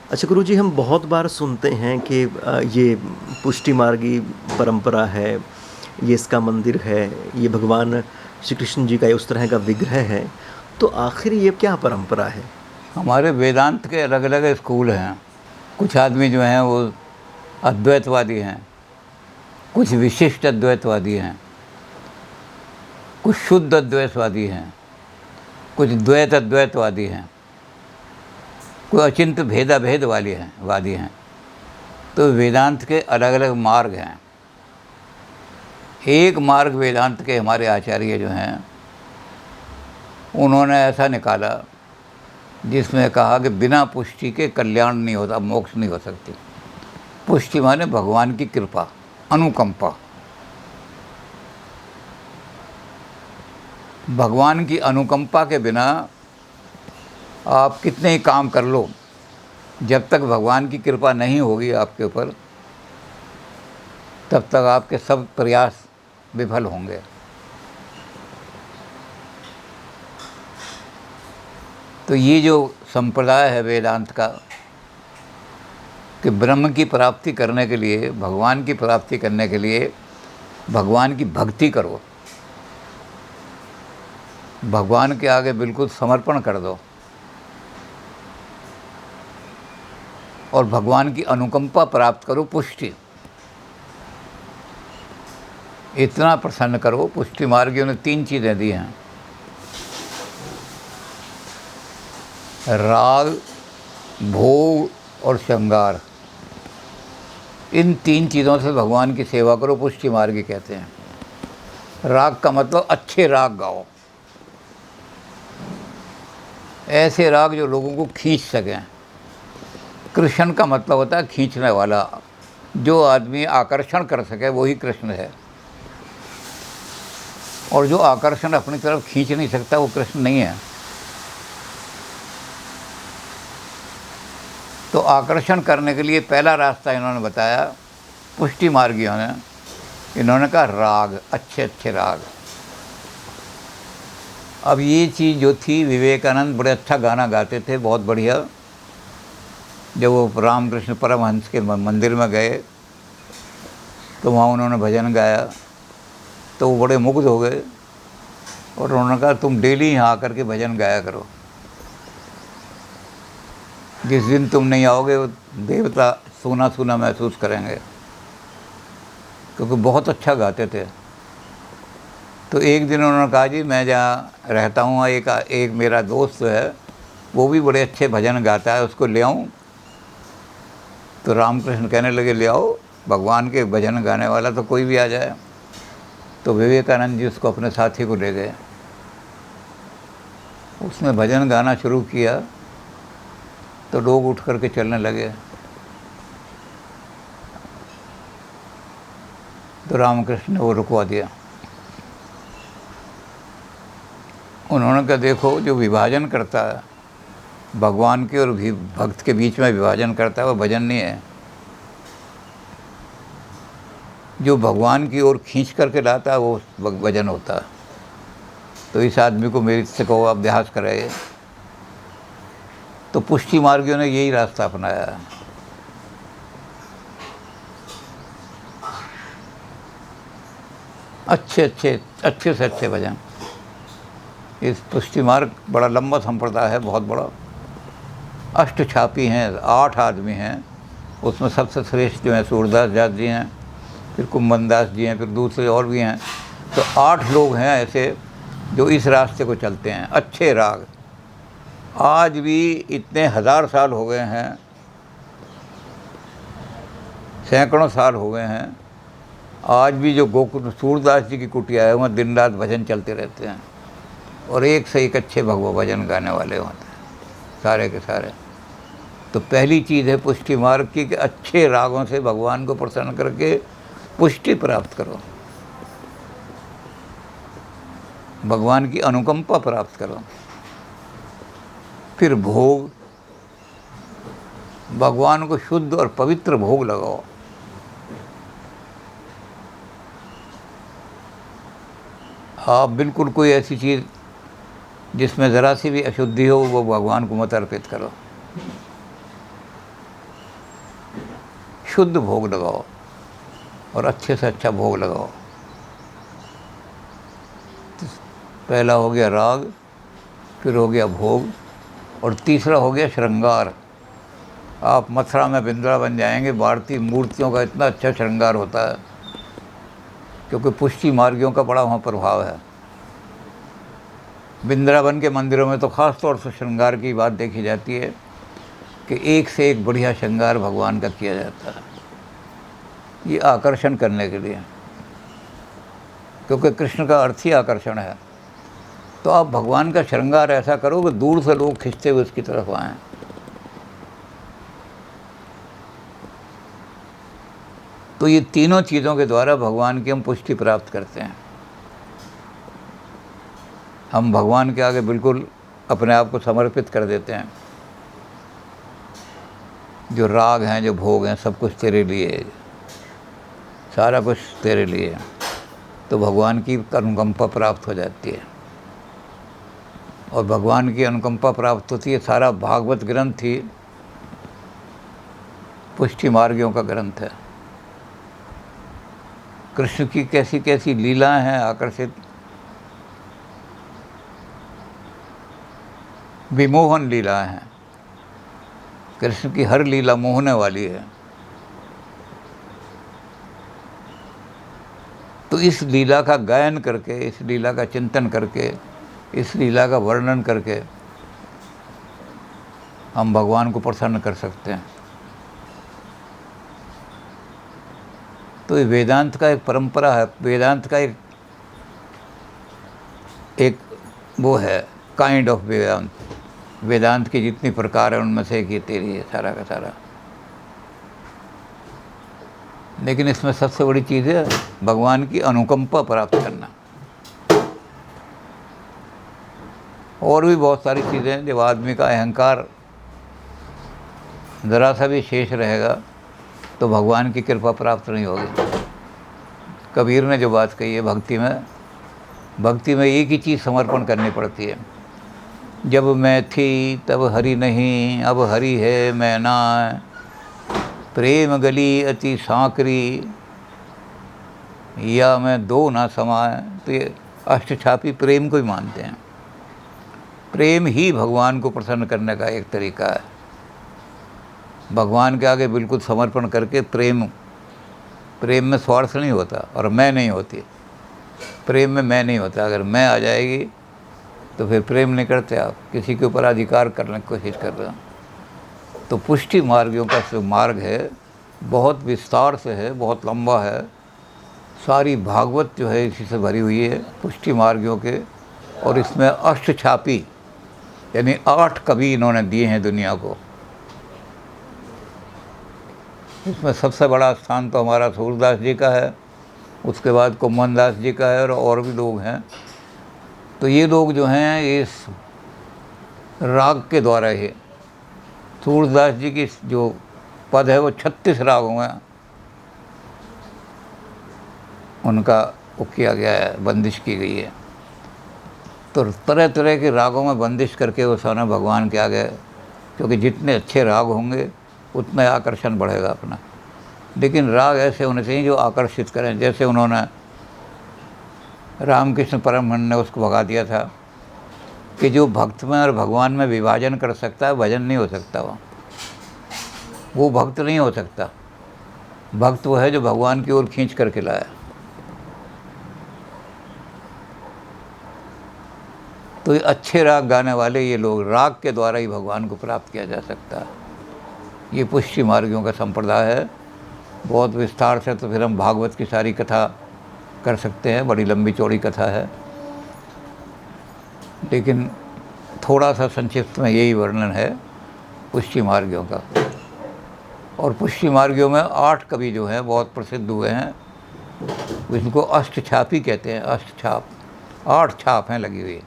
अच्छा गुरुजी, हम बहुत बार सुनते हैं कि ये पुष्टि मार्गी परंपरा है, ये इसका मंदिर है, ये भगवान श्री कृष्ण जी का उस तरह का विग्रह है। तो आखिर ये क्या परंपरा है? हमारे वेदांत के अलग अलग स्कूल हैं। कुछ आदमी जो हैं वो अद्वैतवादी हैं, कुछ विशिष्ट अद्वैतवादी हैं, कुछ शुद्ध अद्वैतवादी हैं, कुछ द्वैत अद्वैतवादी हैं, कोई अचिंत्य भेदाभेद वादी हैं। तो वेदांत के अलग अलग मार्ग हैं। एक मार्ग वेदांत के हमारे आचार्य जो हैं उन्होंने ऐसा निकाला जिसमें कहा कि बिना पुष्टि के कल्याण नहीं होता, मोक्ष नहीं हो सकती। पुष्टि माने भगवान की कृपा, अनुकंपा। भगवान की अनुकंपा के बिना आप कितने ही काम कर लो, जब तक भगवान की कृपा नहीं होगी आपके ऊपर, तब तक आपके सब प्रयास विफल होंगे। तो ये जो संप्रदाय है वेदांत का कि ब्रह्म की प्राप्ति करने के लिए, भगवान की प्राप्ति करने के लिए भगवान की भक्ति करो, भगवान के आगे बिल्कुल समर्पण कर दो और भगवान की अनुकंपा प्राप्त करो, पुष्टि। इतना प्रसन्न करो। पुष्टि मार्गियों ने 3 चीज़ें दी हैं: राग, भोग और श्रृंगार। इन 3 चीज़ों से भगवान की सेवा करो, पुष्टि मार्गी कहते हैं। राग का मतलब अच्छे राग गाओ, ऐसे राग जो लोगों को खींच सकें। कृष्ण का मतलब होता है खींचने वाला। जो आदमी आकर्षण कर सके वही कृष्ण है, और जो आकर्षण अपनी तरफ खींच नहीं सकता वो कृष्ण नहीं है। तो आकर्षण करने के लिए पहला रास्ता इन्होंने बताया पुष्टि मार्गियों ने। इन्होंने कहा राग, अच्छे अच्छे राग। अब ये चीज़ जो थी, विवेकानंद बड़े अच्छा गाना गाते थे, बहुत बढ़िया। जब वो रामकृष्ण परमहंस के मंदिर में गए तो वहाँ उन्होंने भजन गाया, तो वो बड़े मुग्ध हो गए और उन्होंने कहा तुम डेली यहाँ आकर के भजन गाया करो। जिस दिन तुम नहीं आओगे वो देवता सूना सूना महसूस करेंगे, क्योंकि बहुत अच्छा गाते थे। तो एक दिन उन्होंने कहा जी मैं जहाँ रहता हूँ एक मेरा दोस्त है, वो भी बड़े अच्छे भजन गाता है, उसको ले आऊँ? तो रामकृष्ण कहने लगे ले आओ, भगवान के भजन गाने वाला तो कोई भी आ जाए। तो विवेकानंद जी उसको अपने साथी को ले गए। उसने भजन गाना शुरू किया तो लोग उठ करके चलने लगे। तो रामकृष्ण ने वो रुकवा दिया। उन्होंने कहा देखो, जो विभाजन करता है भगवान के और भक्त के बीच में विभाजन करता है वो भजन नहीं है। जो भगवान की ओर खींच करके लाता है वो भजन होता है। तो इस आदमी को मेरे से कहो अभ्यास करे। तो पुष्टि मार्गियों ने यही रास्ता अपनाया है। अच्छे से अच्छे भजन। इस पुष्टि मार्ग बड़ा लंबा संप्रदाय है, बहुत बड़ा। अष्टछापी हैं, 8 आदमी हैं। उसमें सबसे श्रेष्ठ जो हैं सूरदास दास जी हैं, फिर कुंभन दास जी हैं, फिर दूसरे और भी हैं। तो 8 लोग हैं ऐसे जो इस रास्ते को चलते हैं। अच्छे राग आज भी इतने 1000 साल हो गए हैं, सैकड़ों साल हो गए हैं, आज भी जो गोकुल सूरदास जी की कुटिया है वहाँ दिन रात भजन चलते रहते हैं, और एक से एक अच्छे भगवा भजन गाने वाले होते हैं सारे के सारे। तो पहली चीज़ है पुष्टि मार्ग की कि अच्छे रागों से भगवान को प्रसन्न करके पुष्टि प्राप्त करो, भगवान की अनुकंपा प्राप्त करो। फिर भोग, भगवान को शुद्ध और पवित्र भोग लगाओ। आप बिल्कुल कोई ऐसी चीज़ जिसमें ज़रा सी भी अशुद्धि हो वो भगवान को मत अर्पित करो। शुद्ध भोग लगाओ और अच्छे से अच्छा भोग लगाओ। तो पहला हो गया राग, फिर हो गया भोग, और तीसरा हो गया श्रृंगार। आप मथुरा में वृंदावन जाएंगे, भारतीय मूर्तियों का इतना अच्छा श्रृंगार होता है, क्योंकि पुष्टि मार्गियों का बड़ा वहाँ प्रभाव है। वृंदावन के मंदिरों में तो ख़ास तौर से श्रृंगार की बात देखी जाती है कि एक से एक बढ़िया श्रृंगार भगवान का किया जाता है, ये आकर्षण करने के लिए, क्योंकि कृष्ण का अर्थ ही आकर्षण है। तो आप भगवान का श्रृंगार ऐसा करो कि दूर से लोग खिंचते हुए उसकी तरफ आएँ। तो ये तीनों चीज़ों के द्वारा भगवान की हम पुष्टि प्राप्त करते हैं। हम भगवान के आगे बिल्कुल अपने आप को समर्पित कर देते हैं। जो राग हैं, जो भोग हैं, सब कुछ तेरे लिए, सारा कुछ तेरे लिए। तो भगवान की अनुकंपा प्राप्त हो जाती है, और भगवान की अनुकंपा प्राप्त होती है। सारा भागवत ग्रंथ ही पुष्टि मार्गियों का ग्रंथ है। कृष्ण की कैसी कैसी लीलाएं हैं, आकर्षित विमोहन लीलाएं हैं। कृष्ण की हर लीला मोहने वाली है। तो इस लीला का गायन करके, इस लीला का चिंतन करके, इस लीला का वर्णन करके हम भगवान को प्रसन्न कर सकते हैं। तो ये वेदांत का एक परंपरा है, वेदांत का एक वो है काइंड ऑफ वेदांत। वेदांत की जितनी प्रकार है उनमें से एक ये तेरी है सारा का सारा। लेकिन इसमें सबसे बड़ी चीज़ है भगवान की अनुकंपा प्राप्त करना। और भी बहुत सारी चीज़ें हैं। जब आदमी का अहंकार ज़रा सा भी शेष रहेगा तो भगवान की कृपा प्राप्त नहीं होगी। कबीर ने जो बात कही है, भक्ति में एक ही चीज़ समर्पण करनी पड़ती है। जब मैं थी तब हरि नहीं, अब हरि है मैं ना, प्रेम गली अति सांकरी, या मैं दो ना समाए। तो ये अष्टछापी प्रेम को ही मानते हैं। प्रेम ही भगवान को प्रसन्न करने का एक तरीका है। भगवान के आगे बिल्कुल समर्पण करके प्रेम में स्वार्थ नहीं होता और मैं नहीं होती। प्रेम में मैं नहीं होता। अगर मैं आ जाएगी तो फिर प्रेम नहीं करते आप, किसी के ऊपर अधिकार करने की कोशिश कर रहे हो। तो पुष्टि मार्गियों का जो मार्ग है बहुत विस्तार से है, बहुत लंबा है। सारी भागवत जो है इसी से भरी हुई है, पुष्टि मार्गियों के। और इसमें अष्टछापी यानी 8 कवि इन्होंने दिए हैं दुनिया को। इसमें सबसे बड़ा स्थान तो हमारा सूरदास जी का है, उसके बाद कुम्भन दास जी का है, और भी लोग हैं। तो ये लोग जो हैं इस राग के द्वारा ही, सूरदास जी की जो पद है वो 36 रागों में उनका वो किया गया है, बंदिश की गई है। तो तरह तरह के रागों में बंदिश करके वो सारा भगवान के आगे, क्योंकि जितने अच्छे राग होंगे उतना आकर्षण बढ़ेगा अपना। लेकिन राग ऐसे होने चाहिए जो आकर्षित करें। जैसे उन्होंने रामकृष्ण परमहंस ने उसको भगा दिया था कि जो भक्त में और भगवान में विभाजन कर सकता है, भजन नहीं हो सकता। वो भक्त नहीं हो सकता। भक्त वो है जो भगवान की ओर खींच करके लाया। तो ये अच्छे राग गाने वाले ये लोग, राग के द्वारा ही भगवान को प्राप्त किया जा सकता है। ये पुष्टि मार्गियों का संप्रदाय है। बहुत विस्तार से तो फिर हम भागवत की सारी कथा कर सकते हैं, बड़ी लंबी चौड़ी कथा है। लेकिन थोड़ा सा संक्षिप्त में यही वर्णन है पुष्टि मार्गियों का। और पुष्टि मार्गियों में 8 कवि जो हैं बहुत प्रसिद्ध हुए हैं, इनको अष्टछापी कहते हैं। अष्टछाप, 8 छाप हैं लगी हुई।